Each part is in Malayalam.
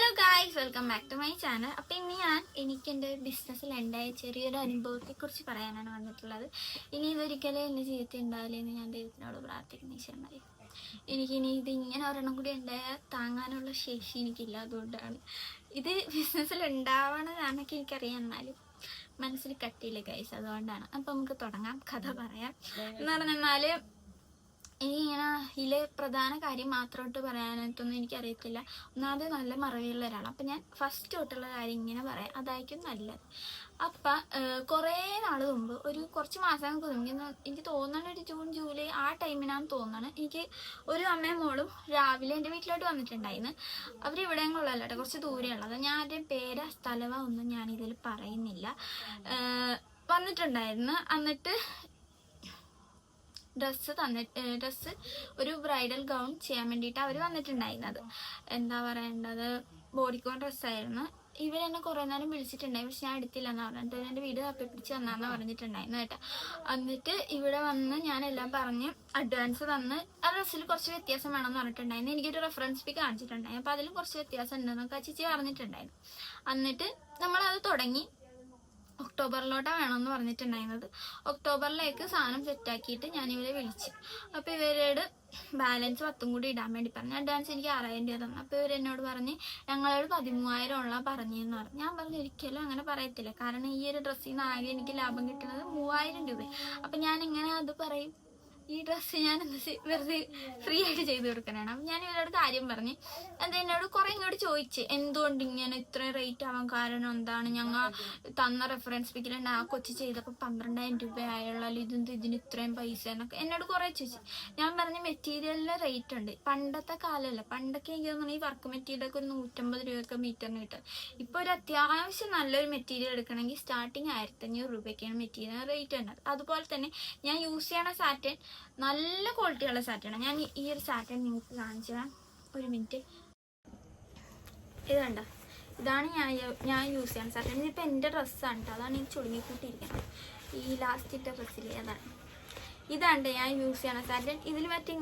Hello guys, welcome back to my channel. അപ്പം ഇനി എനിക്ക് എൻ്റെ ബിസിനസ്സിലുണ്ടായ ചെറിയൊരു അനുഭവത്തെക്കുറിച്ച് പറയാനാണ് വന്നിട്ടുള്ളത്. ഇനി ഇതൊരിക്കലും എൻ്റെ ജീവിതത്തിൽ ഉണ്ടാവില്ലെന്ന് ഞാൻ ദൈവത്തിനോട് പ്രാർത്ഥിക്കുന്ന ഈശ്വരനായി. എനിക്കിനി ഇതിങ്ങനെ ഒരെണ്ണം കൂടി ഉണ്ടായാൽ താങ്ങാനുള്ള ശേഷി എനിക്കില്ല. അതുകൊണ്ടാണ് ഇത് ബിസിനസ്സിൽ ഉണ്ടാവണമെന്നൊക്കെ എനിക്കറിയാം, എന്നാലും മനസ്സിൽ കട്ടിയില്ല ഗൈസ്. അതുകൊണ്ടാണ്. അപ്പം നമുക്ക് തുടങ്ങാം, കഥ പറയാം. എന്ന് പറഞ്ഞാൽ എനിക്കിങ്ങനെ ഇതിലെ പ്രധാന കാര്യം മാത്രമായിട്ട് പറയാനായിട്ടൊന്നും എനിക്കറിയത്തില്ല. ഒന്നാമത് നല്ല മറവിയുള്ള ഒരാളാണ്. അപ്പം ഞാൻ ഫസ്റ്റ് തൊട്ടുള്ള കാര്യം ഇങ്ങനെ പറയാം, അതായിരിക്കും നല്ലത്. അപ്പം കുറേ നാൾ മുമ്പ് കുറച്ച് മാസങ്ങൾക്ക് മുമ്പ്, എനിക്ക് തോന്നുന്നത് ഒരു ജൂൺ ജൂലൈ ആ ടൈമിനാന്ന് തോന്നുന്നത്, എനിക്ക് ഒരു അമ്മയും മോളും രാവിലെ എൻ്റെ വീട്ടിലോട്ട് വന്നിട്ടുണ്ടായിരുന്നു. അവരിവിടെയും കൊള്ളാമല്ലോ കേട്ടോ, കുറച്ച് ദൂരെയുള്ളത്. ഞാൻ ആരുടെയും പേര് സ്ഥലമോ ഒന്നും ഞാനിതിൽ പറയുന്നില്ല. വന്നിട്ടുണ്ടായിരുന്നു. എന്നിട്ട് ഡ്രസ്സ് ഒരു ബ്രൈഡൽ ഗൗൺ ചെയ്യാൻ വേണ്ടിയിട്ട് അവർ വന്നിട്ടുണ്ടായിരുന്നത്. എന്താ പറയേണ്ടത്, ബോഡിക്കോൺ ഡ്രസ്സായിരുന്നു. ഇവരെന്നെ കുറേ നേരം വിളിച്ചിട്ടുണ്ടായി, പക്ഷെ ഞാൻ എടുത്തില്ലെന്ന് പറഞ്ഞിട്ട് എൻ്റെ വീട് തപ്പി പിടിച്ച് വന്നാന്ന് പറഞ്ഞിട്ടുണ്ടായിരുന്നു കേട്ടോ. എന്നിട്ട് ഇവിടെ വന്ന് ഞാനെല്ലാം പറഞ്ഞ് അഡ്വാൻസ് തന്ന് ആ ഡ്രസ്സിൽ കുറച്ച് വ്യത്യാസം വേണമെന്ന് പറഞ്ഞിട്ടുണ്ടായിരുന്നു. എനിക്കൊരു റെഫറൻസ് പിക്ക് കാണിച്ചിട്ടുണ്ടായി. അപ്പോൾ അതിലും കുറച്ച് വ്യത്യാസം ഉണ്ടെന്നൊക്കെ ആ ചേച്ചി പറഞ്ഞിട്ടുണ്ടായിരുന്നു. എന്നിട്ട് നമ്മളത് തുടങ്ങി. ഒക്ടോബറിലോട്ടാണ് വേണമെന്ന് പറഞ്ഞിട്ടുണ്ടായിരുന്നത്. ഒക്ടോബറിലേക്ക് സാധനം സെറ്റാക്കിയിട്ട് ഞാനിവരെ വിളിച്ചു. അപ്പോൾ ഇവരോട് ബാലൻസ് 10 കൂടി ഇടാൻ വേണ്ടി പറഞ്ഞു. അഡ്വാൻസ് എനിക്ക് 6000 രൂപ തന്നു. അപ്പോൾ ഇവരെന്നോട് പറഞ്ഞ് ഞങ്ങളോട് 13,000 ഉള്ള പറഞ്ഞെന്ന് പറഞ്ഞു. ഞാൻ പറഞ്ഞു ഒരിക്കലും അങ്ങനെ പറയത്തില്ല, കാരണം ഈ ഒരു ഡ്രസ്സിൽ നിന്ന് ആകെ എനിക്ക് ലാഭം കിട്ടുന്നത് 3000 രൂപ. അപ്പം ഞാൻ എങ്ങനെ അത് പറയും? ഈ ഡ്രസ്സ് ഞാൻ വെറുതെ ഫ്രീ ആയിട്ട് ചെയ്ത് കൊടുക്കാനാണ്. അപ്പം ഞാൻ ഇവരോട് കാര്യം പറഞ്ഞ് എന്നോട് കുറേ ഇങ്ങോട്ട് ചോദിച്ച് എന്തുകൊണ്ട് ഇങ്ങനെ ഇത്രയും റേറ്റ് ആവാൻ കാരണം എന്താണ്, ഞങ്ങൾ തന്ന റെഫറൻസ് പിക്കിലുണ്ട് ആ കൊച്ചു ചെയ്തപ്പോൾ 12,000 രൂപ ആയുള്ളൂ, ഇതിന് ഇത്രയും പൈസ എന്നൊക്കെ എന്നോട് കുറേ ചോദിച്ചു. ഞാൻ പറഞ്ഞ മെറ്റീരിയലിൻ്റെ റേറ്റ് ഉണ്ട്. പണ്ടത്തെ കാലമല്ല, പണ്ടൊക്കെ എനിക്ക് തോന്നുന്നു ഈ വർക്ക് മെറ്റീരിയലൊക്കെ ഒരു 150 രൂപയൊക്കെ മീറ്ററിന് കിട്ടും. ഇപ്പോൾ ഒരു അത്യാവശ്യം നല്ലൊരു മെറ്റീരിയൽ എടുക്കണമെങ്കിൽ സ്റ്റാർട്ടിങ് 1500 രൂപയ്ക്കാണ് മെറ്റീരിയൽ റേറ്റ് ഉള്ളത്. അതുപോലെ തന്നെ ഞാൻ യൂസ് ചെയ്യണ സാറ്റൻ നല്ല ക്വാളിറ്റിയുള്ള സാറ്റനാണ്. ഞാൻ ഈ ഒരു സാറ്റൻ നിങ്ങൾക്ക് കാണിച്ചു തരാം, ഒരു മിനിറ്റ്. ഇത് കണ്ടോ, ഇതാണ് ഞാൻ യൂസ് ചെയ്യുന്ന സാറ്റൻ. ഇതിപ്പോൾ എൻ്റെ ഡ്രസ്സാണ് കേട്ടോ, അതാണ് ഈ ചുടുങ്ങിക്കൂട്ടിയിരിക്കുന്നത്. ഈ ലാസ്റ്റ് ഇട്ട ഡ്രസ്സിലെ ഇതാണ് ഞാൻ യൂസ് ചെയ്യണ സാറ്റൻ. ഇതിൽ മറ്റേ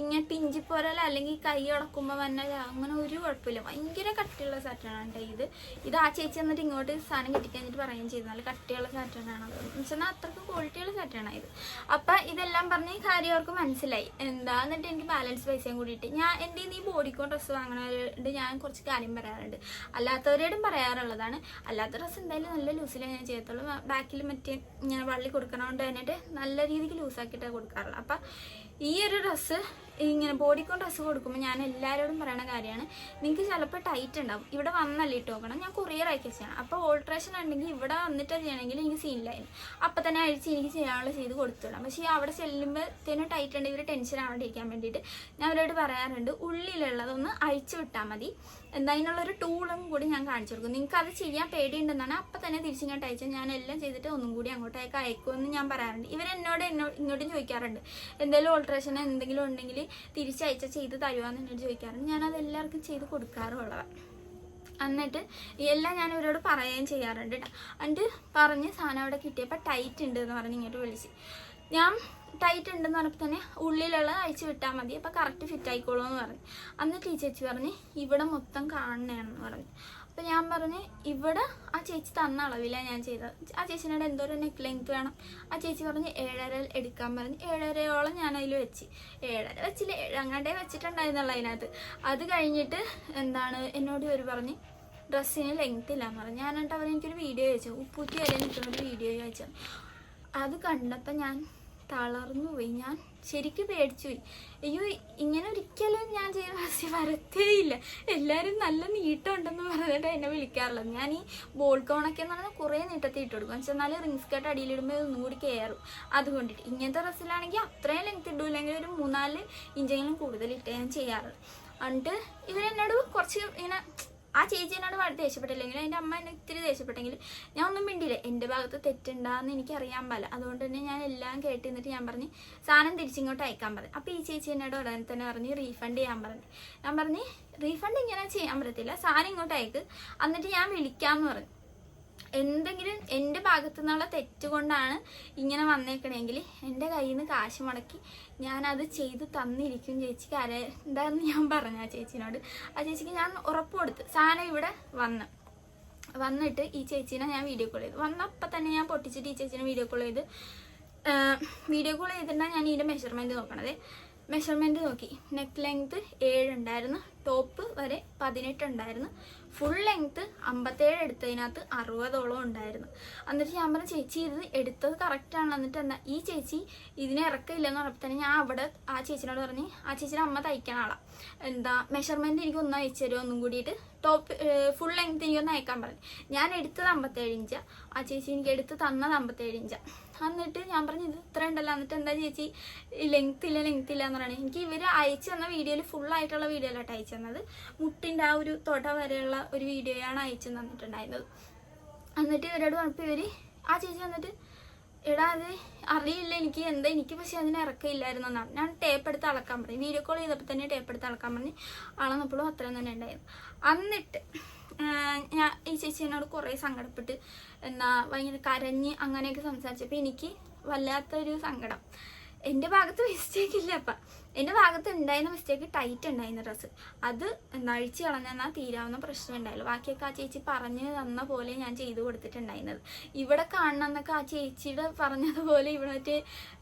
ഇങ്ങനെ പിഞ്ചി പോരല്ല, അല്ലെങ്കിൽ കൈ ഉടക്കുമ്പോൾ വന്ന അങ്ങനെ ഒരു കുഴപ്പമില്ല. ഭയങ്കര കട്ടിയുള്ള സാറ്റനാണ് കേട്ടോ ഇത്. ആ ചേച്ചി എന്നിട്ട് ഇങ്ങോട്ട് സാധനം കിട്ടിക്കഴിഞ്ഞിട്ട് പറയുകയും ചെയ്തു നല്ല കട്ടിയുള്ള സാറ്റനാണ് എന്ന് വെച്ചാൽ അത്രയ്ക്ക് ക്വാളിറ്റിയുള്ള സാറ്റനാണ് ഇത്. അപ്പം ഇതെല്ലാം പറഞ്ഞ് കാര്യം അവർക്ക് മനസ്സിലായി. എന്നിട്ട് എനിക്ക് ബാലൻസ് പൈസയും കൂടിയിട്ട് എൻ്റെ ഈ ബോഡിക്കോൺ ഡ്രസ്സ് വാങ്ങണവരോട് ഞാൻ കുറച്ച് കാര്യം പറയാറുണ്ട്, അല്ലാത്തവരോടും പറയാറുള്ളതാണ്. അല്ലാത്ത ഡ്രസ്സ് എന്തായാലും നല്ല ലൂസിലേ ഞാൻ ചെയ്യത്തുള്ളൂ. ബാക്കിൽ മറ്റേ ഇങ്ങനെ വള്ളി കൊടുക്കണോണ്ട് തന്നിട്ട് നല്ല രീതിക്ക് ലൂസാക്കിയിട്ടാണ് കൊടുക്കാറുള്ളത്. അപ്പം ഈ ഒരു ഡ്രസ്സ് ഇങ്ങനെ ബോഡിക്കോൺ ഡ്രസ്സ് കൊടുക്കുമ്പോൾ ഞാൻ എല്ലാവരോടും പറയുന്ന കാര്യമാണ്, നിങ്ങൾക്ക് ചിലപ്പോൾ ടൈറ്റ് ഉണ്ടാവും. ഇവിടെ വന്നല്ലേ ഇട്ട് നോക്കണം, ഞാൻ കൊറിയർ അയക്കുക ചെയ്യണം. അപ്പോൾ ഓൾട്രേഷൻ ഉണ്ടെങ്കിൽ ഇവിടെ വന്നിട്ട് ചെയ്യണമെങ്കിൽ എനിക്ക് സീനില്ലായിരുന്നു. അപ്പം തന്നെ അഴിച്ച് എനിക്ക് ചെയ്യാനുള്ള ചെയ്ത് കൊടുത്തുവിടാം. പക്ഷേ അവിടെ ചെല്ലുമ്പോഴത്തേനും ടൈറ്റ് ഉണ്ട്, ഇവർ ടെൻഷൻ ആവാണ്ടിരിക്കാൻ വേണ്ടിയിട്ട് ഞാൻ അവരോട് പറയാറുണ്ട് ഉള്ളിലുള്ളതൊന്ന് അഴിച്ചു വിട്ടാൽ മതി. അതിനുള്ളൊരു ടൂളും കൂടി ഞാൻ കാണിച്ചു കൊടുക്കും. നിങ്ങൾക്ക് അത് ചെയ്യാൻ പേടിയുണ്ടെന്നാണ് അപ്പം തന്നെ തിരിച്ചിങ്ങോട്ട് അയച്ചാൽ ഞാൻ എല്ലാം ചെയ്തിട്ട് ഒന്നും കൂടി അങ്ങോട്ടേക്ക് അയക്കുമെന്ന് ഞാൻ പറയാറുണ്ട്. ഇങ്ങോട്ടും ചോദിക്കാറുണ്ട് എന്തെങ്കിലും ഓൾട്രേഷൻ എന്തെങ്കിലും ഉണ്ടെങ്കിൽ തിരിച്ചയച്ചാൽ ചെയ്ത് തരുവാന്ന് എന്നോട് ചോദിക്കാറുണ്ട്. ഞാനത് എല്ലാവർക്കും ചെയ്ത് കൊടുക്കാറുള്ളതാണ്. എന്നിട്ട് എല്ലാം ഞാൻ ഇവരോട് പറയുകയും ചെയ്യാറുണ്ട് കേട്ടോ. എന്നിട്ട് പറഞ്ഞ് സാധനം അവിടെ കിട്ടിയപ്പോൾ ടൈറ്റ് ഉണ്ട് എന്ന് പറഞ്ഞ് ഇങ്ങോട്ട് വിളിച്ച്. ഞാൻ ടൈറ്റ് ഉണ്ടെന്ന് പറഞ്ഞപ്പോൾ തന്നെ ഉള്ളിലുള്ള അഴിച്ച് വിട്ടാൽ മതി, അപ്പോൾ കറക്റ്റ് ഫിറ്റ് ആയിക്കോളൂ എന്ന് പറഞ്ഞു. എന്നിട്ട് ഈ ചേച്ചി പറഞ്ഞ് ഇവിടെ മൊത്തം കാണണേന്ന് പറഞ്ഞു. അപ്പം ഞാൻ പറഞ്ഞ് ഇവിടെ ആ ചേച്ചി തന്ന അളവിലാണ് ഞാൻ ചെയ്തത്. ആ ചേച്ചിനോട് എന്തോരം നെക്ക് ലെങ്ത് വേണം, ആ ചേച്ചി പറഞ്ഞ് 7.5 എടുക്കാൻ പറഞ്ഞ് 7.5 ഞാൻ അതിൽ വെച്ച്. 7.5 വെച്ചില്ല, 7 അങ്ങോട്ടേ വെച്ചിട്ടുണ്ടായിരുന്നുള്ള അതിനകത്ത്. അത് കഴിഞ്ഞിട്ട് എന്നോട് ഇവർ പറഞ്ഞ് ഡ്രസ്സിന് ലെങ്ത് ഇല്ലയെന്ന് പറഞ്ഞു. ഞാനിട്ട് അവരെനിക്കൊരു വീഡിയോ അയച്ചു, ഉപ്പൂറ്റി വരെ നിൽക്കുന്നൊരു വീഡിയോ അയച്ചു. അത് കണ്ടപ്പോൾ ഞാൻ തളർന്നു പോയി. ഞാൻ ശരിക്കും പേടിച്ചു പോയി. അയ്യോ, ഇങ്ങനെ ഒരിക്കലും ഞാൻ ചെയ്യുന്ന ഡ്രസ്സ് വരത്തേയില്ല. എല്ലാവരും നല്ല നീട്ടമുണ്ടെന്ന് പറഞ്ഞിട്ട് എന്നെ വിളിക്കാറുള്ളത്. ഞാൻ ഈ ബോൾ കോണൊക്കെ എന്ന് പറഞ്ഞാൽ കുറേ നീട്ടത്തിൽ ഇട്ട് കൊടുക്കും. എന്ന് വെച്ചാൽ റിംഗ് സ്കേർട്ട് അടിയിലിടുമ്പോൾ ഒന്നും കൂടി കയറും. അതുകൊണ്ടിട്ട് ഇങ്ങനത്തെ ഡ്രസ്സിലാണെങ്കിൽ അത്രയും ലെങ്ത് ഇടൂല്ലെങ്കിൽ ഒരു 3-4 ഇഞ്ചെങ്കിലും കൂടുതലിട്ട് ഞാൻ ചെയ്യാറുള്ളത്. എന്നിട്ട് ഇവരെന്നോട് കുറച്ച് ഇങ്ങനെ ആ ചേച്ചി എന്നോട് ദേഷ്യപ്പെട്ടില്ലെങ്കിൽ എൻ്റെ അമ്മ എന്നെ ഇത്തിരി ദേഷ്യപ്പെട്ടെങ്കിൽ ഞാൻ ഒന്നും മിണ്ടിയില്ല. എൻ്റെ ഭാഗത്ത് തെറ്റുണ്ടാന്ന് എനിക്കറിയാൻ പാടില്ല. അതുകൊണ്ട് തന്നെ ഞാൻ എല്ലാം കേട്ട് നിന്നിട്ട് ഞാൻ പറഞ്ഞ് സാധനം തിരിച്ചിങ്ങോട്ട് അയക്കാൻ പറഞ്ഞു. അപ്പോൾ ഈ ചേച്ചി എന്നോട് ഉടനെ തന്നെ പറഞ്ഞ് റീഫണ്ട് ചെയ്യാൻ പറഞ്ഞു. ഞാൻ പറഞ്ഞ് റീഫണ്ട് ഇങ്ങനെ ചെയ്യാൻ പറ്റത്തില്ല, സാധനം ഇങ്ങോട്ട് അയക്ക്, എന്നിട്ട് ഞാൻ വിളിക്കാമെന്ന് പറഞ്ഞു. എന്തെങ്കിലും എൻ്റെ ഭാഗത്തു നിന്നുള്ള തെറ്റുകൊണ്ടാണ് ഇങ്ങനെ വന്നേക്കണമെങ്കിൽ എൻ്റെ കയ്യിൽ നിന്ന് കാശ് മുടക്കി ഞാനത് ചെയ്ത് തന്നിരിക്കും ചേച്ചിക്ക് എന്താന്ന് ഞാൻ പറഞ്ഞു ആ ചേച്ചിനോട്. ആ ചേച്ചിക്ക് ഞാൻ ഉറപ്പ് കൊടുത്ത്. സാധനം ഇവിടെ വന്നിട്ട് ഈ ചേച്ചീനെ ഞാൻ വീഡിയോ കോൾ ചെയ്തു. വന്നപ്പോൾ തന്നെ ഞാൻ പൊട്ടിച്ചിട്ട് ഈ ചേച്ചീനെ വീഡിയോ കോൾ ചെയ്തിട്ടാണ് ഞാൻ ഇതിൻ്റെ മെഷർമെൻറ്റ് നോക്കണത്. മെഷർമെൻറ്റ് നോക്കി. നെക്ക് ലെങ്ത്ത് 7 ഉണ്ടായിരുന്നു, ടോപ്പ് വരെ 18 ഉണ്ടായിരുന്നു, ഫുൾ ലെങ്ത്ത് 57 എടുത്തതിനകത്ത് 60ഓളം ഉണ്ടായിരുന്നു. എന്നിട്ട് ഞാൻ പറഞ്ഞു ചേച്ചി ഇത് എടുത്തത് കറക്റ്റാണ്. എന്നിട്ട് എന്താ ഈ ചേച്ചി ഇതിനെ ഇറക്കില്ലെന്ന് പറഞ്ഞപ്പോൾ തന്നെ ഞാൻ അവിടെ ആ ചേച്ചിനോട് പറഞ്ഞ്, ആ ചേച്ചിയുടെ അമ്മ തയ്ക്കണ ആളാണ്, മെഷർമെൻറ്റ് എനിക്ക് ഒന്ന് അയച്ചു തരുമോ ഒന്നും കൂടിയിട്ട്, ടോപ്പ് ഫുൾ ലെങ്ത്ത് എനിക്കൊന്ന് അയക്കാൻ പറഞ്ഞു. ഞാൻ എടുത്തത് 57 ഇഞ്ചാണ്, ആ ചേച്ചി എനിക്ക് എടുത്ത് തന്നത് 57 ഇഞ്ചാണ്. എന്നിട്ട് ഞാൻ പറഞ്ഞു ഇത് ഇത്ര ഉണ്ടല്ലോ, എന്നിട്ട് എന്താ ചേച്ചി ലെങ്ത്ത് ഇല്ല എന്ന് പറയുന്നത്. എനിക്ക് ഇവർ അയച്ചു തന്ന വീഡിയോയിൽ ഫുള്ളായിട്ടുള്ള വീഡിയോയിലായിട്ട് അയച്ചു തന്നത്, മുട്ടിൻ്റെ ആ ഒരു തൊട വരെയുള്ള ഒരു വീഡിയോയാണ് അയച്ചു തന്നിട്ടുണ്ടായിരുന്നത്. എന്നിട്ട് ഇവരോട് പറഞ്ഞപ്പോൾ ആ ചേച്ചി വന്നിട്ട് എടാ അത് അറിയില്ല എനിക്ക് പക്ഷെ അതിനെ ഇറക്കമില്ലായിരുന്നു എന്നാണ്. ഞാൻ ടേപ്പ് എടുത്ത് അളക്കാൻ പറഞ്ഞു, വീഡിയോ കോൾ ചെയ്തപ്പോൾ തന്നെ ടേപ്പ് എടുത്ത് അളക്കാൻ പറഞ്ഞ് അളന്നപ്പോഴും അത്രയും തന്നെ ഉണ്ടായിരുന്നു. എന്നിട്ട് ഞാൻ ഈ ചേച്ചിനോട് കുറേ സങ്കടപ്പെട്ട് ഭയങ്കര കരഞ്ഞ് അങ്ങനെയൊക്കെ സംസാരിച്ചപ്പോൾ എനിക്ക് വല്ലാത്തൊരു സങ്കടം. എൻ്റെ ഭാഗത്ത് മിസ്റ്റേക്ക് ഇല്ല. അപ്പം എൻ്റെ ഭാഗത്ത് ഉണ്ടായിരുന്ന മിസ്റ്റേക്ക് ടൈറ്റ് ഉണ്ടായിരുന്ന ഡ്രസ്സ്, അത് അഴിച്ച് കളഞ്ഞാൽ തീരാവുന്ന പ്രശ്നം ഉണ്ടായുള്ളൂ. ബാക്കിയൊക്കെ ആ ചേച്ചി പറഞ്ഞു തന്ന പോലെ ഞാൻ ചെയ്തു കൊടുത്തിട്ടുണ്ടായിരുന്നത്. ഇവിടെ കാണണമെന്നൊക്കെ ആ ചേച്ചിയുടെ പറഞ്ഞതുപോലെ ഇവിടെ മറ്റേ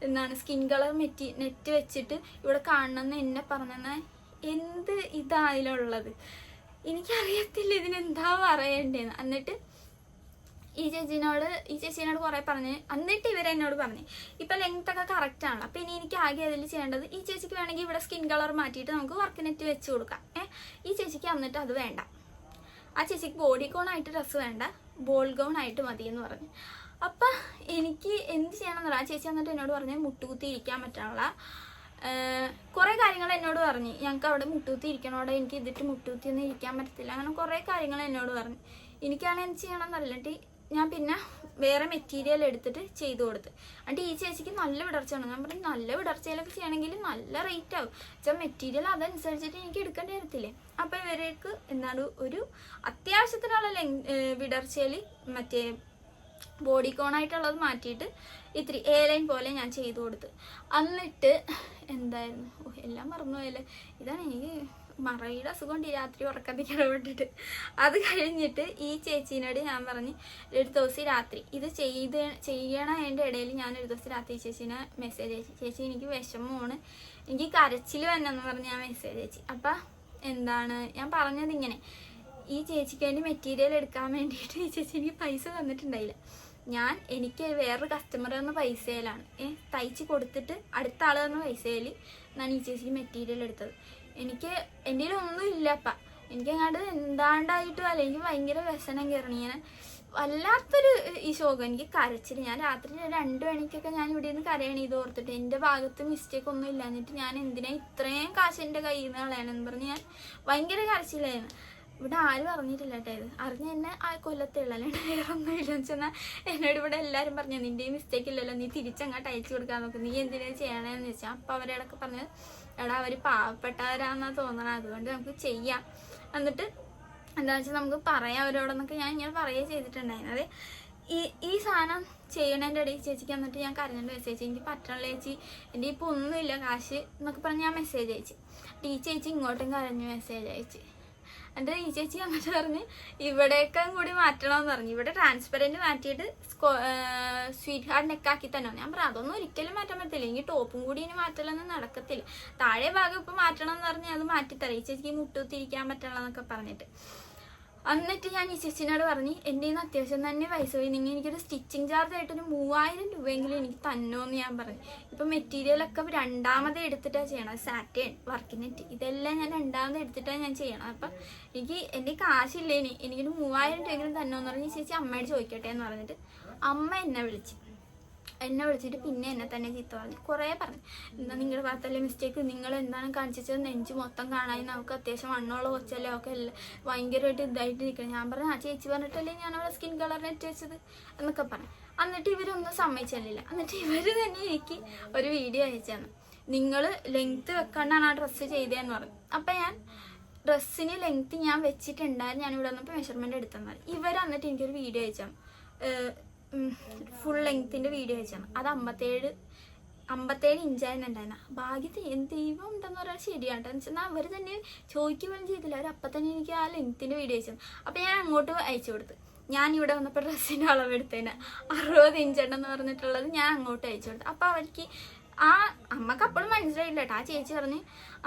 സ്കിൻ കളർ നെറ്റ് വെച്ചിട്ട് ഇവിടെ കാണണമെന്ന് എന്നെ പറഞ്ഞെന്നാൽ എന്ത് ഇതാ അതിലുള്ളത് എനിക്കറിയത്തില്ല, ഇതിനെന്താ പറയണ്ടേന്ന്. എന്നിട്ട് ഈ ചേച്ചീനോട് കുറേ പറഞ്ഞ്, എന്നിട്ട് ഇവരെന്നോട് പറഞ്ഞ് ഇപ്പം ലെങ്ത്തൊക്കെ കറക്റ്റാണ്. അപ്പം ഇനി എനിക്ക് ആകെ അതിൽ ചെയ്യേണ്ടത് ഈ ചേച്ചിക്ക് വേണമെങ്കിൽ ഇവിടെ സ്കിൻ കളർ മാറ്റിയിട്ട് നമുക്ക് വർക്ക് നെറ്റ് വെച്ച് കൊടുക്കാം. ഈ ചേച്ചിക്ക് എന്നിട്ട് അത് വേണ്ട, ആ ചേച്ചിക്ക് ബോഡി കോണായിട്ട് ഡ്രസ്സ് വേണ്ട, ബോൾ ഗൗൺ ആയിട്ട് മതി എന്ന് പറഞ്ഞു. അപ്പം എനിക്ക് എന്ത് ചെയ്യണമെന്ന് പറയാം. ആ ചേച്ചി എന്നിട്ട് എന്നോട് പറഞ്ഞ് മുട്ടുകുത്തി ഇരിക്കാൻ പറ്റാനുള്ള കുറേ കാര്യങ്ങൾ എന്നോട് പറഞ്ഞു. ഞങ്ങൾക്ക് അവിടെ മുട്ടുകുത്തി ഇരിക്കണോടെ, എനിക്ക് ഇതിട്ട് മുട്ടുകുത്തി ഒന്നും ഇരിക്കാൻ പറ്റത്തില്ല, അങ്ങനെ കുറേ കാര്യങ്ങൾ എന്നോട് പറഞ്ഞു. എനിക്കാണെങ്കിൽ എന്ത് ചെയ്യണമെന്നല്ലിട്ട് ഞാൻ പിന്നെ വേറെ മെറ്റീരിയൽ എടുത്തിട്ട് ചെയ്തു കൊടുത്ത്. എന്നിട്ട് ഈ ചേച്ചിക്ക് നല്ല വിടർച്ചയാണ്. ഞാൻ പറഞ്ഞു നല്ല വിടർച്ചയിലൊക്കെ ചെയ്യണമെങ്കിൽ നല്ല റേറ്റ് ആവും വെച്ചാൽ മെറ്റീരിയൽ അതനുസരിച്ചിട്ട് എനിക്ക് എടുക്കേണ്ടി വരത്തില്ലേ. അപ്പം ഇവർക്ക് ഒരു അത്യാവശ്യത്തിനുള്ള വിടർച്ചയിൽ മറ്റേ ബോഡി കോണായിട്ടുള്ളത് മാറ്റിയിട്ട് ഇത്തിരി ലൈൻ പോലെ ഞാൻ ചെയ്തു കൊടുത്ത്. എന്നിട്ട് എന്തായിരുന്നു എല്ലാം മറന്നുപോയല്ലേ. ഇതാണ് എനിക്ക് മറയുടെ അസുഖം കൊണ്ട് രാത്രി ഉറക്കത്തിക്ക് ഇടപെട്ടിട്ട്. അത് കഴിഞ്ഞിട്ട് ഈ ചേച്ചീനോട് ഞാൻ പറഞ്ഞ് ഒരു ദിവസം രാത്രി ഇത് ചെയ്യണതിൻ്റെ ഇടയിൽ ഞാൻ ഒരു ദിവസം രാത്രി ചേച്ചീനെ മെസ്സേജ് അയച്ചു. ചേച്ചി എനിക്ക് വിഷമമാണ്, എനിക്ക് കരച്ചിൽ വന്നെന്ന് പറഞ്ഞ് ഞാൻ മെസ്സേജ് അയച്ചു. അപ്പം ഞാൻ പറഞ്ഞത് ഇങ്ങനെ, ഈ ചേച്ചിക്ക് വേണ്ടി മെറ്റീരിയൽ എടുക്കാൻ വേണ്ടിയിട്ട് ഈ ചേച്ചി എനിക്ക് പൈസ തന്നിട്ടുണ്ടായില്ല. എനിക്ക് വേറൊരു കസ്റ്റമർ തന്ന പൈസയിലാണ് തയ്ച്ച് കൊടുത്തിട്ട് അടുത്ത ആൾ തന്ന പൈസയിൽ ഞാൻ ഈ ചേച്ചിക്ക് മെറ്റീരിയൽ എടുത്തത്. എൻ്റെ ഒന്നും ഇല്ലപ്പം, എനിക്കങ്ങാണ്ട് എന്താണ്ടായിട്ടും അല്ല, എനിക്ക് ഭയങ്കര വ്യസനം കയറണം. ഇങ്ങനെ വല്ലാത്തൊരു ഈ ശോകം, എനിക്ക് കരച്ചിൽ. ഞാൻ രാത്രി 2 മണിക്കൊക്കെ ഞാൻ ഇവിടെ നിന്ന് കരയണം ഇത് ഓർത്തിട്ട്. എൻ്റെ ഭാഗത്ത് മിസ്റ്റേക്ക് ഒന്നും ഇല്ല. എന്നിട്ട് ഞാൻ എന്തിനാ ഇത്രയും കാശ് എൻ്റെ കയ്യിൽ നിന്ന് കളയാനെന്ന് പറഞ്ഞ് ഞാൻ ഭയങ്കര കരച്ചിലായിരുന്നു. ഇവിടെ ആരും അറിഞ്ഞിട്ടില്ല കേട്ടോ. ഇത് അറിഞ്ഞ എന്നെ ആ കൊല്ലത്തുള്ളല്ലേ, വേറൊന്നും ഇല്ലെന്ന് വെച്ചാൽ എന്നോട് ഇവിടെ എല്ലാവരും പറഞ്ഞു നിൻ്റെ മിസ്റ്റേക്ക് ഇല്ലല്ലോ, നീ തിരിച്ചങ്ങോട്ട് അയച്ചു കൊടുക്കാൻ നോക്കും, നീ എന്തിനാ ചെയ്യണമെന്ന് വെച്ചാൽ. അപ്പം അവരോടൊക്കെ പറഞ്ഞത് എടാ അവർ പാവപ്പെട്ടവരാണെന്നാണ് തോന്നണം, അതുകൊണ്ട് നമുക്ക് ചെയ്യാം. എന്നിട്ട് എന്താണെന്ന് വെച്ചാൽ നമുക്ക് പറയാം അവരോടെന്നൊക്കെ ഞാൻ ഇങ്ങനെ പറയുകയും ചെയ്തിട്ടുണ്ടായിരുന്നത്. ഈ സാധനം ചെയ്യണതിൻ്റെ ഇടയിൽ ചേച്ചിക്ക് എന്നിട്ട് ഞാൻ കരഞ്ഞിട്ട് മെസ്സേജ്, എനിക്ക് പറ്റണല്ലോ ചേച്ചി, എൻ്റെ ഇപ്പോൾ ഒന്നുമില്ല കാശ് എന്നൊക്കെ പറഞ്ഞ് ഞാൻ മെസ്സേജ് അയച്ചു. ഈ ചേച്ചി ഇങ്ങോട്ടും കരഞ്ഞ് മെസ്സേജ് അയച്ച്. എന്നിട്ട് ഈ ചേച്ചി എന്നിട്ട് പറഞ്ഞ് ഇവിടേക്കും കൂടി മാറ്റണമെന്ന് പറഞ്ഞു. ഇവിടെ ട്രാൻസ്പെറൻറ്റ് മാറ്റിയിട്ട് സ്വീറ്റ് ഹാർട്ട് നെക്കാക്കി തന്നെ. ഞാൻ പറഞ്ഞു അതൊന്നും ഒരിക്കലും മാറ്റാൻ പറ്റില്ല, എനിക്ക് ടോപ്പും കൂടി ഇനി മാറ്റലൊന്നും നടക്കത്തില്ല, താഴെ ഭാഗം ഇപ്പം മാറ്റണം എന്ന് പറഞ്ഞ് അത് മാറ്റിത്തരാം, ഈ ചേച്ചിക്ക് മുട്ടുത്തിരിക്കാൻ പറ്റണം എന്നൊക്കെ പറഞ്ഞിട്ട്. എന്നിട്ട് ഞാൻ ഈ ചേച്ചിനോട് പറഞ്ഞ് എൻ്റെ നിന്ന് അത്യാവശ്യം തന്നെ പൈസ പോയി, നിങ്ങൾ എനിക്കൊരു സ്റ്റിച്ചിങ് ചാർജ് ആയിട്ടൊരു 3000 രൂപയെങ്കിലും എനിക്ക് തന്നോന്ന് ഞാൻ പറഞ്ഞു. ഇപ്പം മെറ്റീരിയലൊക്കെ രണ്ടാമത് എടുത്തിട്ടാണ് ചെയ്യണം, സാറ്റേൺ വർക്ക് നെറ്റ് ഇതെല്ലാം ഞാൻ രണ്ടാമത് എടുത്തിട്ടാണ് ഞാൻ ചെയ്യണം. അപ്പം എൻ്റെ കാശില്ലേ, എനിക്കൊരു 3000 രൂപയെങ്കിലും തന്നോന്ന് പറഞ്ഞ് ചേച്ചി അമ്മയോട് ചോദിക്കട്ടെ എന്ന് പറഞ്ഞിട്ട് അമ്മ എന്നെ വിളിച്ചിട്ട് പിന്നെ എന്നെ തന്നെ ചീത്ത പറഞ്ഞു, കുറേ പറഞ്ഞു. എന്താ നിങ്ങളുടെ ഭാഗത്തല്ലേ മിസ്റ്റേക്ക്, നിങ്ങൾ എന്താണ് കാണിച്ചത്, നെഞ്ച് മൊത്തം കാണാൻ, നമുക്ക് അത്യാവശ്യം വണ്ണമുള്ള കൊച്ചല്ലേ, ഒക്കെ എല്ലാം ഭയങ്കരമായിട്ട് ഇതായിട്ട് നിൽക്കണം. ഞാൻ പറഞ്ഞു ആ ചേച്ചി പറഞ്ഞിട്ടല്ലേ ഞാൻ അവിടെ സ്കിൻ കളർ നെറ്റ് വെച്ചത് എന്നൊക്കെ പറഞ്ഞു. എന്നിട്ട് ഇവരൊന്നും സമ്മതിച്ചില്ല. എന്നിട്ട് ഇവർ തന്നെ എനിക്ക് ഒരു വീഡിയോ അയച്ചു തന്നു, നിങ്ങൾ ലെങ്ത്ത് വെക്കാണ്ടാണ് ആ ഡ്രസ്സ് ചെയ്തതെന്ന് പറഞ്ഞു. അപ്പം ഞാൻ ഡ്രസ്സിന് ലെങ്ത്ത് ഞാൻ വെച്ചിട്ടുണ്ടായിരുന്നു, ഞാൻ ഇവിടെ വന്നപ്പോൾ മെഷർമെൻറ്റ് എടുത്തെന്നാൽ ഇവർ എന്നിട്ട് എനിക്കൊരു വീഡിയോ അയച്ചു. ഫുൾ ലെങ്ത്തിന്റെ വീഡിയോ അയച്ചാണ്. അത് 57 ഇഞ്ചായിരുന്നു ഉണ്ടായിരുന്ന. ഭാഗ്യത്തിന് ദൈവം ഉണ്ടെന്ന് പറയാൻ ശരിയാട്ടോ. എന്ന് വെച്ചാൽ അവർ തന്നെ ചോദിക്കുകയും ചെയ്തില്ല, അവർ അപ്പം തന്നെ എനിക്ക് ആ ലെങ്ത്തിന്റെ വീഡിയോ അയച്ചു. അപ്പം ഞാൻ അങ്ങോട്ട് അയച്ചു കൊടുത്ത്. ഞാൻ ഇവിടെ വന്നപ്പോൾ ഡ്രസ്സിൻ്റെ അളവെടുത്തതിന് 60 ഇഞ്ചുണ്ടെന്ന് പറഞ്ഞിട്ടുള്ളത് ഞാൻ അങ്ങോട്ട് അയച്ചു കൊടുത്തു. അപ്പം അവർക്ക് ആ അമ്മക്ക് അപ്പോഴും മനസ്സിലായില്ല കേട്ടോ. ആ ചേച്ചി പറഞ്ഞ്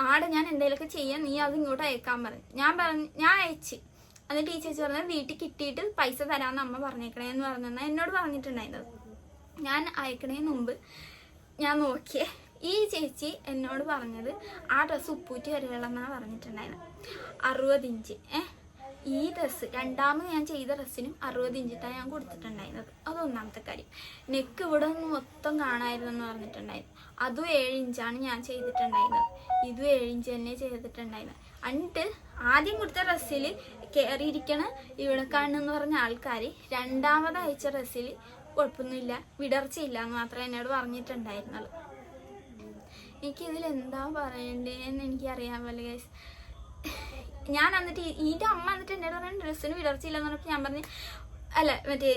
ആടെ ഞാൻ എന്തെങ്കിലുമൊക്കെ ചെയ്യാൻ, നീ അത് ഇങ്ങോട്ട് അയക്കാൻ പറഞ്ഞു. ഞാൻ അയച്ച്. എന്നിട്ട് ഈ ചേച്ചി പറഞ്ഞാൽ വീട്ടിൽ കിട്ടിയിട്ട് പൈസ തരാമെന്ന് അമ്മ പറഞ്ഞേക്കണേന്ന് പറഞ്ഞാൽ എന്നോട് പറഞ്ഞിട്ടുണ്ടായിരുന്നത്. ഞാൻ അയക്കണേന് മുമ്പ് ഞാൻ നോക്കിയേ, ഈ ചേച്ചി എന്നോട് പറഞ്ഞത് ആ ഡ്രസ്സ് ഉപ്പൂറ്റി വരെയുള്ളതെന്നാണ് പറഞ്ഞിട്ടുണ്ടായിരുന്നത്. 60 ഇഞ്ച്. ഈ ഡ്രസ്സ് രണ്ടാമത് ഞാൻ ചെയ്ത ഡ്രസ്സിനും 60 ഇഞ്ചിട്ടാണ് ഞാൻ കൊടുത്തിട്ടുണ്ടായിരുന്നത്. അതൊന്നാമത്തെ കാര്യം. നെക്ക് ഇവിടെ നിന്ന് മൊത്തം കാണാമായിരുന്നെന്ന് പറഞ്ഞിട്ടുണ്ടായിരുന്നു. അതും 7 ഇഞ്ചാണ് ഞാൻ ചെയ്തിട്ടുണ്ടായിരുന്നത്. ഇതും 7 ഇഞ്ച് തന്നെ ചെയ്തിട്ടുണ്ടായിരുന്നത്. എന്നിട്ട് ആദ്യം കൊടുത്ത ഡ്രസ്സിൽ കയറിയിരിക്കണ ഇവിടെ കാണുന്നെന്ന് പറഞ്ഞ ആൾക്കാർ രണ്ടാമത് അയച്ച ഡ്രസ്സിൽ കുഴപ്പമൊന്നുമില്ല, വിടർച്ചയില്ല എന്ന് മാത്രമേ എന്നോട് പറഞ്ഞിട്ടുണ്ടായിരുന്നുള്ളൂ. എനിക്കിതിൽ എന്താ പറയണ്ടേന്ന് എനിക്കറിയാൻ പോലെ ഗൈസ്. ഞാൻ എന്നിട്ട് ഇതിൻ്റെ അമ്മ എന്നിട്ട് എന്നോട് പറഞ്ഞ ഡ്രസ്സിന് വിടർച്ചയില്ലെന്ന് പറഞ്ഞപ്പോൾ ഞാൻ പറഞ്ഞു, അല്ല മറ്റേ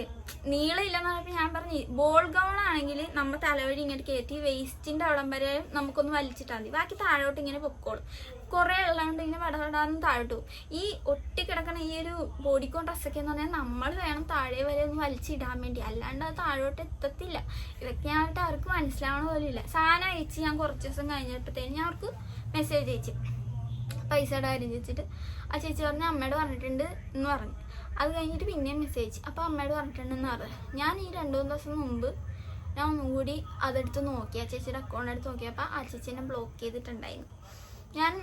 നീളമില്ലെന്ന് പറഞ്ഞപ്പോൾ ഞാൻ പറഞ്ഞു, ബോൾ ഗൗൺ ആണെങ്കിൽ നമ്മൾ തലവഴി ഇങ്ങനെ കയറ്റി വേസ്റ്റിൻ്റെ അവിടം വരെ നമുക്കൊന്ന് വലിച്ചിട്ടാൽ മതി, ബാക്കി താഴോട്ട് ഇങ്ങനെ പൊക്കോളും. കുറേ ഉള്ളതുകൊണ്ട് ഇങ്ങനെ വടവടാന്ന് താഴോട്ട് പോകും. ഈ ഒട്ടിക്കിടക്കണ ഈ ഒരു ബോഡിക്കോൺ ഡ്രസ്സൊക്കെ എന്ന് പറഞ്ഞാൽ നമ്മൾ വേണം താഴെ വരെ ഒന്ന് വലിച്ചിടാൻ വേണ്ടി, അല്ലാണ്ട് അത് താഴോട്ട് എത്തത്തില്ല. ഇതൊക്കെ ഞാനിട്ട് അവർക്ക് മനസ്സിലാവണ പോലും ഇല്ല. സാധനം അയച്ച് ഞാൻ കുറച്ച് ദിവസം കഴിഞ്ഞപ്പോഴത്തേനും ഞാൻ അവർക്ക് മെസ്സേജ് അയച്ചു, പൈസയുടെ കാര്യം ചോദിച്ചിട്ട്. ആ ചേച്ചി പറഞ്ഞ് അമ്മയോട് പറഞ്ഞിട്ടുണ്ട് എന്ന് പറഞ്ഞു. അത് കഴിഞ്ഞിട്ട് പിന്നെയും മെസ്സേജ്, അപ്പോൾ അമ്മയോട് പറഞ്ഞിട്ടുണ്ടെന്ന് പറഞ്ഞു. ഞാൻ ഈ 2-3 ദിവസം മുമ്പ് ഞാൻ ഒന്നും കൂടി അതെടുത്ത് നോക്കി, ആ ചേച്ചിയുടെ അക്കൗണ്ട് എടുത്ത് നോക്കിയപ്പോൾ ആ ചേച്ചി എന്നെ ബ്ലോക്ക് ചെയ്തിട്ടുണ്ടായിരുന്നു. ഞാൻ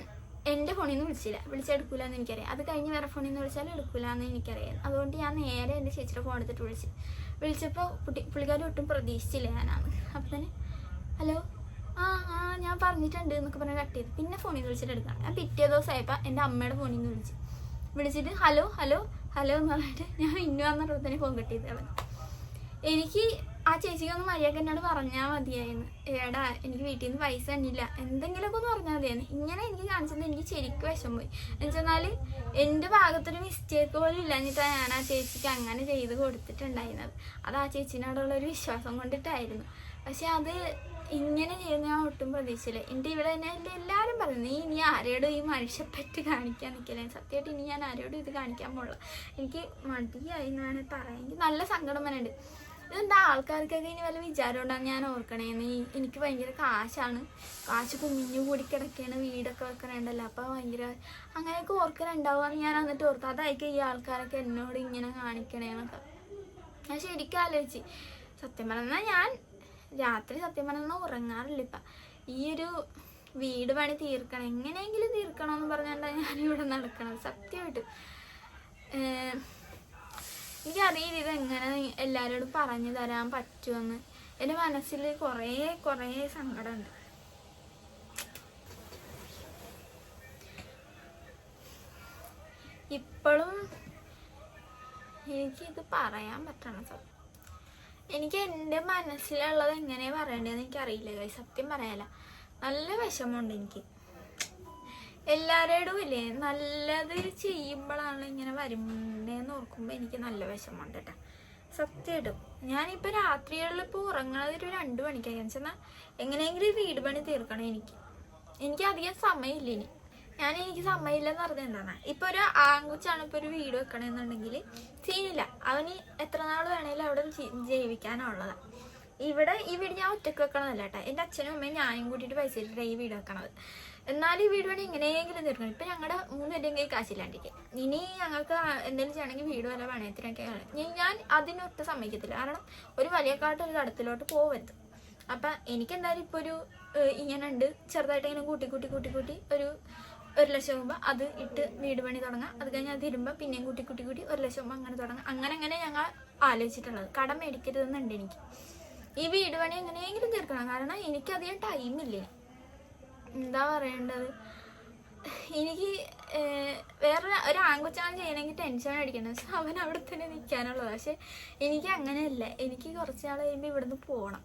എൻ്റെ ഫോണിൽ നിന്ന് വിളിച്ചെടുക്കില്ല എന്ന് എനിക്കറിയാം. അത് കഴിഞ്ഞ് വേറെ ഫോണിൽ നിന്ന് വിളിച്ചാലും എടുക്കില്ല എന്ന് എനിക്കറിയാം. അതുകൊണ്ട് ഞാൻ നേരെ എൻ്റെ ചേച്ചിയുടെ ഫോൺ എടുത്തിട്ട് വിളിച്ചപ്പോൾ പുള്ളിക്കാരി ഒട്ടും പ്രതീക്ഷിച്ചില്ല ഞാനാണ്. അപ്പം തന്നെ ഹലോ ഞാൻ പറഞ്ഞിട്ടുണ്ട് എന്നൊക്കെ പറഞ്ഞ് കട്ട് ചെയ്തു. പിന്നെ ഫോണിൽ നിന്ന് വിളിച്ചിട്ട് എടുക്കണം. ഞാൻ പിറ്റേ ദിവസമായപ്പോൾ എൻ്റെ അമ്മയുടെ ഫോണിൽ നിന്ന് വിളിച്ചിട്ട് ഹലോ എന്ന് പറഞ്ഞിട്ട് ഞാൻ ഇന്നു വന്നിട്ട് തന്നെ ഫോൺ കട്ട് ചെയ്ത് കളഞ്ഞു. എനിക്ക് ആ ചേച്ചിക്കൊന്ന് മര്യാദ എന്നോട് പറഞ്ഞാൽ മതിയായിരുന്നു, ഏടാ എനിക്ക് വീട്ടിൽ നിന്ന് പൈസ തന്നില്ല, എന്തെങ്കിലുമൊക്കെ ഒന്ന് പറഞ്ഞാൽ മതിയായിരുന്നു. ഇങ്ങനെ എനിക്ക് കാണിച്ചത് എനിക്ക് ശരിക്കും വിഷം പോയി. എന്നുവെച്ചാൽ എൻ്റെ ഭാഗത്തൊരു മിസ്റ്റേക്ക് പോലും ഇല്ലാഞ്ഞിട്ടാണ് ഞാൻ ആ ചേച്ചിക്ക് അങ്ങനെ ചെയ്ത് കൊടുത്തിട്ടുണ്ടായിരുന്നത്. അത് ആ ചേച്ചിനോടുള്ളൊരു വിശ്വാസം കൊണ്ടിട്ടായിരുന്നു. പക്ഷെ അത് ഇങ്ങനെ ചെയ്യുന്ന ഞാൻ ഒട്ടും പ്രതീക്ഷിച്ചില്ല. എൻ്റെ ഇവിടെ തന്നെ എല്ലാവരും പറയുന്നത്, ഇനി ആരോടും ഈ മനുഷ്യപ്പറ്റ് കാണിക്കാൻ നിൽക്കില്ല. സത്യമായിട്ട് ഇനി ഞാൻ ആരോടും ഇത് കാണിക്കാൻ പോകില്ല. എനിക്ക് മടിയായി എന്നാണ് പറയാൻ. എനിക്ക് നല്ല സങ്കടം വരുന്നുണ്ട്. ഇതെന്താ ആൾക്കാർക്കൊക്കെ ഇനി വല്ല വിചാരം ഉണ്ടാകും ഞാൻ ഓർക്കണേന്ന്. എനിക്ക് ഭയങ്കര കാശ് കുഞ്ഞു കൂടി കിടക്കുകയാണ്, വീടൊക്കെ വെക്കണുണ്ടല്ലോ, അപ്പോൾ ഭയങ്കര അങ്ങനെയൊക്കെ ഓർക്കലുണ്ടാവുകയെന്ന് ഞാൻ എന്നിട്ട് ഓർക്കും. അതായിരിക്കും ഈ ആൾക്കാരൊക്കെ എന്നോട് ഇങ്ങനെ കാണിക്കണേന്നൊക്കെ ഞാൻ ശരിക്കും ആലോചിച്ച്. സത്യം പറഞ്ഞാൽ ഞാൻ രാത്രി ഉറങ്ങാറില്ല. ഇപ്പം ഈ ഒരു വീട് പണി തീർക്കണം, എങ്ങനെയെങ്കിലും തീർക്കണമെന്ന് പറഞ്ഞാണ്ടാണ് ഞാനിവിടെ നടക്കണത്. സത്യമായിട്ട് എനിക്കറിയില്ല ഇതെങ്ങനെ എല്ലാവരോടും പറഞ്ഞു തരാൻ പറ്റുമെന്ന്. എൻ്റെ മനസ്സിൽ കുറേ സങ്കടമുണ്ട്. ഇപ്പോഴും എനിക്കിത് പറയാൻ പറ്റണം. എനിക്ക് എൻ്റെ മനസ്സിലുള്ളത് എങ്ങനെ പറയേണ്ടതെന്ന് എനിക്കറിയില്ല ഗൈസ്. സത്യം പറയാല നല്ല വിഷമമുണ്ട് എനിക്ക്. എല്ലാവരോടും ഇല്ലേ നല്ലത് ചെയ്യുമ്പോഴാണ് ഇങ്ങനെ വരുന്നതെന്ന് ഓർക്കുമ്പോൾ എനിക്ക് നല്ല വിഷമമുണ്ട് കേട്ടോ. സത്യമായിട്ടും ഞാനിപ്പോൾ രാത്രികളിൽ ഇപ്പോൾ ഉറങ്ങണത് ഒരു 2 മണിക്കായി. വെച്ചാൽ എങ്ങനെയെങ്കിലും വീട് പണി തീർക്കണം. എനിക്ക് അധികം സമയമില്ല. എനിക്ക് സമയമില്ലെന്ന് പറഞ്ഞത് എന്താണ്, ഇപ്പോൾ ഒരു ആൺകുച്ചാണ് ഇപ്പോൾ ഒരു വീട് വെക്കണമെന്നുണ്ടെങ്കിൽ സീനില്ല, അവന് എത്ര നാൾ വേണേലും അവിടെ ജീവിക്കാനുള്ളതാണ്. ഈ വീട് ഞാൻ ഒറ്റയ്ക്ക് വെക്കണമല്ല കേട്ടോ, എൻ്റെ അച്ഛനും അമ്മയും ഞാനും കൂട്ടിയിട്ട് പൈസ ഇട്ടിട്ട് ഈ വീട് വെക്കണത്. എന്നാൽ ഈ വീട് പണി എങ്ങനെയെങ്കിലും തീർക്കണം. ഇപ്പം ഞങ്ങളുടെ 3 പേരുടെയും കാശില്ലാണ്ടിരിക്കും. ഇനി ഞങ്ങൾക്ക് എന്തെങ്കിലും ചെയ്യണമെങ്കിൽ വീട് വല്ല പണയത്തിനൊക്കെയാണ്. ഞാൻ അതിനൊട്ട് സമ്മതിക്കത്തില്ല. കാരണം ഒരു വലിയക്കാട്ട് ഒരു കടത്തിലോട്ട് പോവരുത്. അപ്പം എനിക്കെന്തായാലും ഇപ്പോൾ ഒരു ഇങ്ങനെ ഉണ്ട്, ചെറുതായിട്ട് ഇങ്ങനെ കൂട്ടി ഒരു 1 ലക്ഷം രൂപ അത് ഇട്ട് വീട് പണി തുടങ്ങാം. അത് കഴിഞ്ഞ് അത് ഇരുമ്പോൾ പിന്നെയും കൂട്ടി 1 ലക്ഷം രൂപ അങ്ങനെ തുടങ്ങാം. അങ്ങനെ ഞങ്ങൾ ആലോചിച്ചിട്ടുള്ളത്. കടം മേടിക്കരുതെന്നുണ്ട് എനിക്ക്. ഈ വീട് പണി എങ്ങനെയെങ്കിലും തീർക്കണം. കാരണം എനിക്കധികം ടൈമില്ല. എന്താ പറയേണ്ടത്, എനിക്ക് വേറെ ഒരു ആൺകൊച്ചാണ് ചെയ്യണമെങ്കിൽ ടെൻഷൻ അടിക്കണം. പക്ഷെ അവൻ അവിടെ തന്നെ നിൽക്കാനുള്ളത്. പക്ഷെ എനിക്ക് അങ്ങനെയല്ല. എനിക്ക് കുറച്ച് നാൾ കഴിയുമ്പോൾ ഇവിടുന്ന് പോകണം.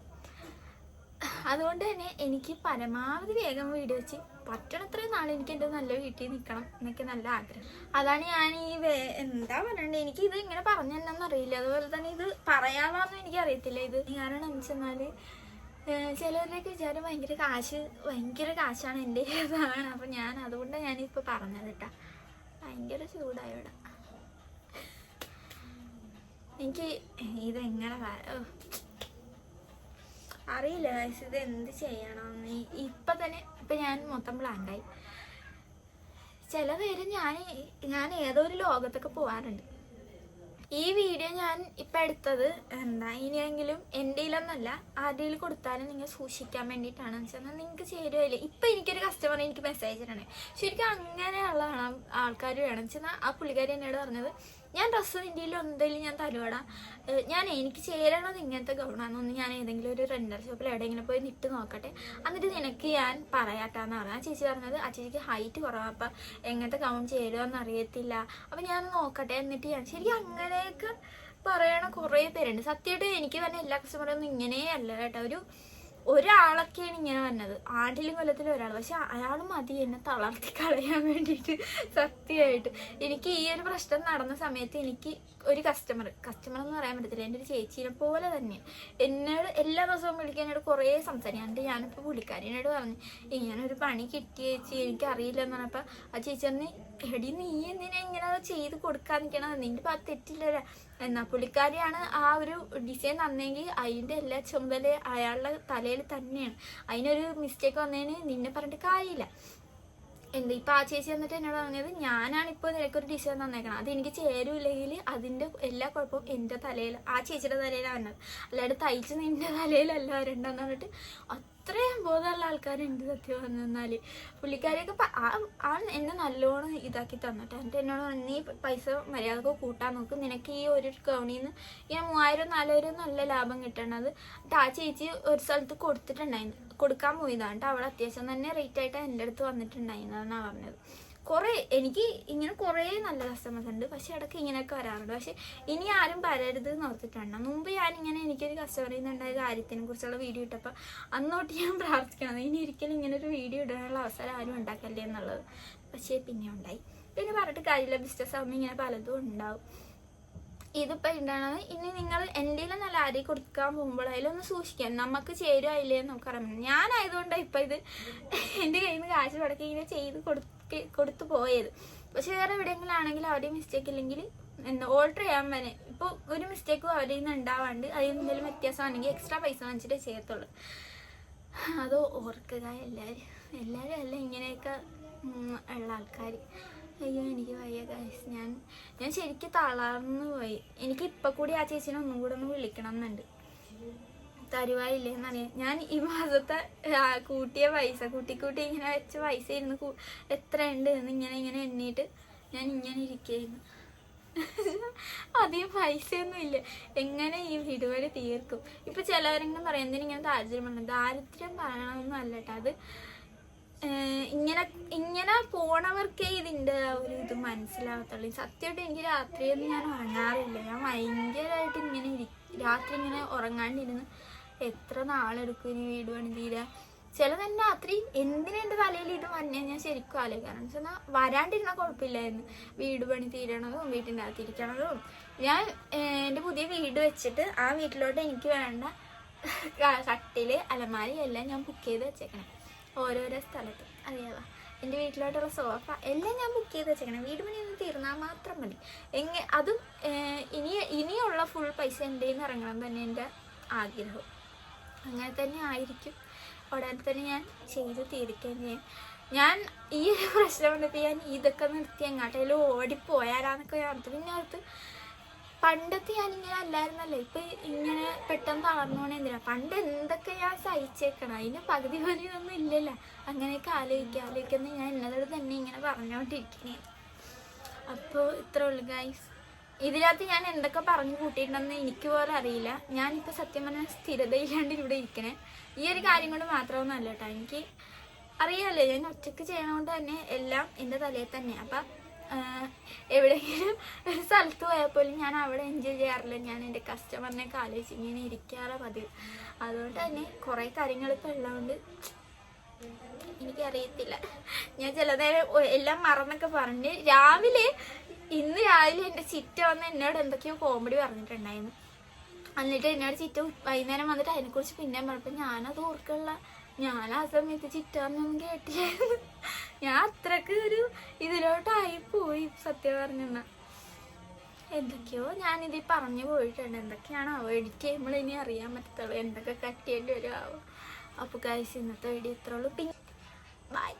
അതുകൊണ്ട് തന്നെ എനിക്ക് പരമാവധി വേഗം വീട് വെച്ച് പറ്റണത്രയും നാളെ എനിക്ക് എൻ്റെ നല്ല വീട്ടിൽ നിൽക്കണം എന്നൊക്കെ നല്ല ആഗ്രഹം. അതാണ് ഞാൻ ഈ എന്താ പറയണ്ടേ, എനിക്ക് ഇത് ഇങ്ങനെ പറഞ്ഞു തന്നെന്ന് അറിയില്ല. അതുപോലെ തന്നെ ഇത് പറയാമെന്നും എനിക്ക് അറിയത്തില്ല. ഇത് കാരണം എന്ന് വെച്ചെന്നാൽ ചിലവരുടെയൊക്കെ വിചാരം ഭയങ്കര കാശാണ് എൻ്റെ ഇതാണ്. അപ്പം ഞാൻ അതുകൊണ്ട് ഞാനിപ്പോൾ പറഞ്ഞത് കേട്ടാ. ഭയങ്കര ചൂടായോടെ എനിക്ക് ഇതെങ്ങനെ അറിയില്ല ഗൈസ്, ഇത് എന്ത് ചെയ്യണമെന്ന്. ഇപ്പം തന്നെ ഇപ്പം ഞാൻ മൊത്തം ബ്ലാങ്കായി. ചില പേര് ഞാൻ ഏതോ ഒരു ലോകത്തൊക്കെ പോകാറുണ്ട്. ഈ വീഡിയോ ഞാൻ ഇപ്പം എടുത്തത് ഇനിയെങ്കിലും എൻ്റെ കയ്യിലൊന്നല്ല, ആരുടെയിൽ കൊടുത്താലും നിങ്ങൾ സൂക്ഷിക്കാൻ വേണ്ടിയിട്ടാണെന്ന് വെച്ചാൽ നിങ്ങൾക്ക് ചേരുവല്ലേ. ഇപ്പം എനിക്കൊരു കസ്റ്റമർ എനിക്ക് മെസ്സേജ് ഇടണേ, ശരിക്കും അങ്ങനെയുള്ള ആൾക്കാർ വേണം വെച്ചാൽ. ആ പുള്ളിക്കാരി എന്നോട് പറഞ്ഞത്, ഞാൻ ഡ്രസ്സ് നിൻ്റെ എന്തെങ്കിലും ഞാൻ തരുവാടാ, എനിക്ക് ചേരണത് ഇങ്ങനത്തെ ഗൗണാന്നൊന്ന് ഞാൻ ഏതെങ്കിലും ഒരു റെൻ്റൽ ഷോപ്പിൽ എവിടെയെങ്കിലും പോയി നിട്ട് നോക്കട്ടെ, എന്നിട്ട് നിനക്ക് ഞാൻ പറയാട്ടാന്ന് പറഞ്ഞു. ആ ചേച്ചി പറഞ്ഞത് ആ ചേച്ചിക്ക് ഹൈറ്റ് കുറവാണ്, അപ്പം എങ്ങനത്തെ ഗൗൺ ചേരുമെന്ന് അറിയത്തില്ല, അപ്പം ഞാൻ നോക്കട്ടെ എന്നിട്ട് ഞാൻ ശരിക്കും അങ്ങനെയൊക്കെ പറയണ കുറേ പേരുണ്ട്. സത്യമായിട്ട് എനിക്ക് തന്നെ എല്ലാ കസ്റ്റമറൊന്നും ഇങ്ങനെയല്ല കേട്ടോ. ഒരാളൊക്കെയാണ് ഇങ്ങനെ വന്നത്, ആണ്ടിലും കൊല്ലത്തിലും ഒരാൾ. പക്ഷെ അയാൾ മതി എന്നെ തളർത്തി കളയാൻ വേണ്ടിയിട്ട്. സത്യമായിട്ട് എനിക്ക് ഈ ഒരു പ്രശ്നം നടന്ന സമയത്ത് എനിക്ക് ഒരു കസ്റ്റമർ എന്ന് പറയാൻ പറ്റത്തില്ല, എൻ്റെ ഒരു ചേച്ചീനെ പോലെ തന്നെ എന്നോട് എല്ലാ ദിവസവും വിളിക്കാൻ എന്നോട് കുറേ സംസാരിക്കാണ്ട്. ഞാനിപ്പോൾ പുള്ളിക്കാരിനോട് പറഞ്ഞു, ഇങ്ങനെ ഒരു പണി കിട്ടിയ ചേച്ചി എനിക്കറിയില്ല എന്ന് പറഞ്ഞപ്പോൾ ആ ചേച്ചി പറഞ്ഞ്, എടി നീ എന്തിനാ ഇങ്ങനെ ചെയ്ത് കൊടുക്കാൻ നിൽക്കണം, നിൻ്റെ ഭാഗത്ത് തെറ്റില്ല. എന്നാൽ പുള്ളിക്കാരിയാണ് ആ ഒരു ഡിസൈൻ തന്നെങ്കിൽ അതിൻ്റെ എല്ലാ ചുമതല അയാളുടെ തലയിൽ തന്നെയാണ്. അതിനൊരു മിസ്റ്റേക്ക് വന്നതിന് നിന്നെ പറഞ്ഞിട്ട് കാര്യമില്ല. ഇപ്പം ആ ചേച്ചി വന്നിട്ട് എന്നോട് പറഞ്ഞത്, ഞാനാണിപ്പോൾ നിനക്കൊരു ഡിസൈൻ തന്നേക്കണം, അത് എനിക്ക് ചേരൂല്ലെങ്കിൽ അതിൻ്റെ എല്ലാ കുഴപ്പവും എൻ്റെ തലയിൽ, ആ ചേച്ചിയുടെ തലയിലാണ് വന്നത്, അല്ലാണ്ട് തയ്ച്ച് നിൻ്റെ തലയിലല്ല വരണ്ടെന്ന് പറഞ്ഞിട്ട് അത്രയും ബോധമുള്ള ആൾക്കാരുണ്ട് സത്യം പറഞ്ഞാൽ. പുള്ളിക്കാരിയൊക്കെ എന്നെ നല്ലോണം ഇതാക്കി തന്നിട്ട് എന്നിട്ട് എന്നോട് നീ പൈസ മര്യാദക്ക് കൂട്ടാൻ നോക്കും, നിനക്ക് ഈ ഒരു ഗൗണിൽ നിന്ന് ഇങ്ങനെ 3000-4000 നല്ല ലാഭം കിട്ടണത്. എന്നിട്ട് ആ ചേച്ചി ഒരു സ്ഥലത്ത് കൊടുത്തിട്ടുണ്ടായിരുന്നു, കൊടുക്കാൻ പോയതാണ് കേട്ടോ. അവിടെ അത്യാവശ്യം തന്നെ റേറ്റ് ആയിട്ട് എൻ്റെ അടുത്ത് വന്നിട്ടുണ്ടായിരുന്നതെന്നാണ് പറഞ്ഞത്. എനിക്ക് ഇങ്ങനെ കുറേ നല്ല കസ്റ്റമേഴ്സ് ഉണ്ട്, പക്ഷെ ഇടയ്ക്ക് ഇങ്ങനെയൊക്കെ വരാറുണ്ട്. പക്ഷെ ഇനി ആരും വരരുത് എന്ന് ഓർത്തിട്ടുണ്ട്. മുമ്പ് ഞാനിങ്ങനെ എനിക്കൊരു കസ്റ്റമറിൽ നിന്നുണ്ടായ കാര്യത്തിനെ കുറിച്ചുള്ള വീഡിയോ ഇട്ടപ്പോൾ അന്നോട്ട് ഞാൻ പ്രാർത്ഥിക്കണം, ഇനി ഒരിക്കലും ഇങ്ങനെ ഒരു വീഡിയോ ഇടാനുള്ള അവസരം ആരും ഉണ്ടാക്കല്ലേ എന്നുള്ളത്. പക്ഷേ പിന്നെ ഉണ്ടായി. പിന്നെ പറഞ്ഞിട്ട് കാര്യമില്ല, ബിസിനസ് ആകുമ്പോൾ ഇങ്ങനെ പലതും ഉണ്ടാവും. ഇതിപ്പോൾ ഉണ്ടാകുന്നത് ഇനി നിങ്ങൾ എന്തെങ്കിലും നല്ല അരി കൊടുക്കാൻ പോകുമ്പോഴായാലും ഒന്ന് സൂക്ഷിക്കാം, നമുക്ക് ചേരുവായില്ലേ എന്ന് നമുക്കറിയാം. ഞാനായതുകൊണ്ടാണ് ഇപ്പം ഇത് എൻ്റെ കയ്യിൽ നിന്ന് കാശ് മുടക്കി ഇങ്ങനെ ചെയ്ത് കൊടുത്തു പോയത്. പക്ഷെ വേറെ എവിടെയെങ്കിലാണെങ്കിൽ അവിടെ മിസ്റ്റേക്ക് ഇല്ലെങ്കിൽ ഓൾട്ടർ ചെയ്യാൻ വരെ ഇപ്പോൾ ഒരു മിസ്റ്റേക്കും അവരിൽ നിന്ന് ഉണ്ടാവാണ്ട് അതിൽ നിന്ന് എന്തെങ്കിലും വ്യത്യാസമാണെങ്കിൽ എക്സ്ട്രാ പൈസ വാങ്ങിച്ചിട്ടേ ചെയ്യത്തുള്ളൂ. അത് ഓർക്കുക എല്ലാവരും അല്ല ഇങ്ങനെയൊക്കെ ഉള്ള ആൾക്കാർ. അയ്യോ എനിക്ക് വയ്യ ഗൈസ്, ഞാൻ ശരിക്കും തളർന്നു പോയി. എനിക്ക് ഇപ്പം കൂടി ആ ചേച്ചീനെ ഒന്നും കൂടെ ഒന്ന് വിളിക്കണം എന്നുണ്ട്, തരുവായില്ലേന്നറിയാം. ഞാൻ ഈ മാസത്തെ കൂട്ടിയ പൈസ കൂട്ടി ഇങ്ങനെ വെച്ച പൈസ ഇരുന്ന് എത്ര ഉണ്ട് എന്ന് ഇങ്ങനെ എണ്ണീട്ട് ഞാൻ ഇങ്ങനെ ഇരിക്കുകയായിരുന്നു. അധികം പൈസയൊന്നും ഇല്ല, എങ്ങനെ ഈ വീടുപണി തീർക്കും. ഇപ്പം ചിലവരെങ്കിലും പറയാം എന്തിനിങ്ങനെ ദാരിദ്ര്യം പറഞ്ഞു, ദാരിദ്ര്യം പറയണമെന്നും അല്ല കേട്ടോ. അത് ഇങ്ങനെ പോണവർക്കേ ഇതിൻ്റെ ഒരു ഇത് മനസ്സിലാകത്തുള്ളൂ. സത്യമായിട്ട് എനിക്ക് രാത്രിയൊന്നും ഞാൻ ഉറങ്ങാറില്ല. ഞാൻ ഭയങ്കരമായിട്ട് ഇങ്ങനെ രാത്രി ഇങ്ങനെ ഉറങ്ങാണ്ടിരുന്ന് എത്ര നാളെടുക്കും ഇനി വീട് പണി തീരാൻ. ചിലതെന്നെ രാത്രി എന്തിനാ എൻ്റെ തലയിൽ ഇത് വന്നെ ഞാൻ ശരിക്കും ആലോചിക്കാറുണ്ട്. എന്നാൽ വരാണ്ടിരുന്നാൽ കുഴപ്പമില്ലായിരുന്നു, വീട് പണി തീരണതും വീട്ടിൻ്റെ അകത്തിരിക്കണതും. ഞാൻ എൻ്റെ പുതിയ വീട് വെച്ചിട്ട് ആ വീട്ടിലോട്ട് എനിക്ക് വേണ്ട കട്ടില് അലമാരി എല്ലാം ഞാൻ ബുക്ക് ചെയ്ത് വെച്ചേക്കണം ഓരോരോ സ്ഥലത്ത്. അറിയാവാ, എൻ്റെ വീട്ടിലോട്ടുള്ള സോഫ എല്ലാം ഞാൻ ബുക്ക് ചെയ്ത് വെച്ചേക്കണം. വീട് പണി ഒന്ന് തീർന്നാൽ മാത്രം മതി. അതും ഇനിയുള്ള ഫുൾ പൈസ എൻ്റെ നിന്ന് ഇറങ്ങണം തന്നെ എൻ്റെ ആഗ്രഹം. അങ്ങനെ തന്നെ ആയിരിക്കും, ഉടനെ തന്നെ ഞാൻ ചെയ്ത് തീർക്കുകയും ചെയ്യും. ഞാൻ ഈ ഒരു പ്രശ്നം വന്നപ്പോൾ ഞാൻ ഇതൊക്കെ നിർത്തി എങ്ങോട്ടേലും ഓടിപ്പോയാലാന്നൊക്കെ ഞാൻ ഓർത്തു. പിന്നെ ഓർത്ത് പണ്ടത്തെ ഞാനിങ്ങനെ അല്ലായിരുന്നല്ലോ, ഇപ്പം ഇങ്ങനെ പെട്ടെന്ന് തളർന്നോണേ എന്തിനാ. പണ്ട് എന്തൊക്കെ ഞാൻ സഹിച്ചേക്കണം, അതിന് പകുതി പോലെയൊന്നും ഇല്ലല്ലോ. അങ്ങനെയൊക്കെ ആലോചിക്കുന്ന ഞാൻ എന്നോട് തന്നെ ഇങ്ങനെ പറഞ്ഞുകൊണ്ടിരിക്കണേ. അപ്പോൾ ഇത്രേ ഉള്ളൂ ഗൈസ്. ഇതിനകത്ത് ഞാൻ എന്തൊക്കെ പറഞ്ഞു കൂട്ടിയിട്ടുണ്ടെന്ന് എനിക്ക് പോലും അറിയില്ല. ഞാനിപ്പോൾ സത്യം പറഞ്ഞാൽ സ്ഥിരതയില്ലാണ്ട് ഇവിടെ ഇരിക്കണേ ഈ ഒരു കാര്യം കൊണ്ട് മാത്രമൊന്നും അല്ല കേട്ടോ. എനിക്ക് അറിയാമല്ലോ, ഞാൻ ഒറ്റയ്ക്ക് ചെയ്യണതുകൊണ്ട് തന്നെ എല്ലാം എൻ്റെ തലയിൽ തന്നെ. അപ്പം എവിടെയെങ്കിലും ഒരു സ്ഥലത്ത് പോയപ്പോലും ഞാൻ അവിടെ എൻജോയ് ചെയ്യാറില്ല. ഞാൻ എൻ്റെ കസ്റ്റമറിനെയൊക്കെ ആലോചിച്ച് ഇങ്ങനെ ഇരിക്കാറ് പതിവ്. അതുകൊണ്ട് തന്നെ കുറേ കാര്യങ്ങളിപ്പോൾ ഉള്ളതുകൊണ്ട് എനിക്കറിയത്തില്ല. ഞാൻ ചില നേരം എല്ലാം മറന്നൊക്കെ പറഞ്ഞ് ഇന്ന് രാവിലെ എൻ്റെ ചിറ്റ വന്ന് എന്നോട് എന്തൊക്കെയോ കോമഡി പറഞ്ഞിട്ടുണ്ടായിരുന്നു. എന്നിട്ട് എന്നോട് ചിറ്റ വൈകുന്നേരം വന്നിട്ട് അതിനെക്കുറിച്ച് പിന്നെ പറഞ്ഞപ്പോൾ ഞാനത് ഓർക്കുള്ള. ഞാൻ ആ സമയത്ത് ചിറ്റ വന്നൊന്നും കേട്ടില്ലായിരുന്നു. ഞാൻ അത്രക്ക് ഒരു ഇതിലോട്ടായിപ്പോയി സത്യം പറഞ്ഞെന്ന. എന്തൊക്കെയോ ഞാനിതിൽ പറഞ്ഞു പോയിട്ടുണ്ട്. എന്തൊക്കെയാണോ എഡിറ്റ് ചെയ്യുമ്പോൾ ഇനി അറിയാൻ പറ്റത്തുള്ളൂ, എന്തൊക്കെ കട്ട് ചെയ്യേണ്ടി വരുമോ. അപ്പോൾ ഗൈസ്, ഇന്നത്തെ വീഡിയോ ഇത്രയുള്ളൂ. പിന്നെ ബൈ.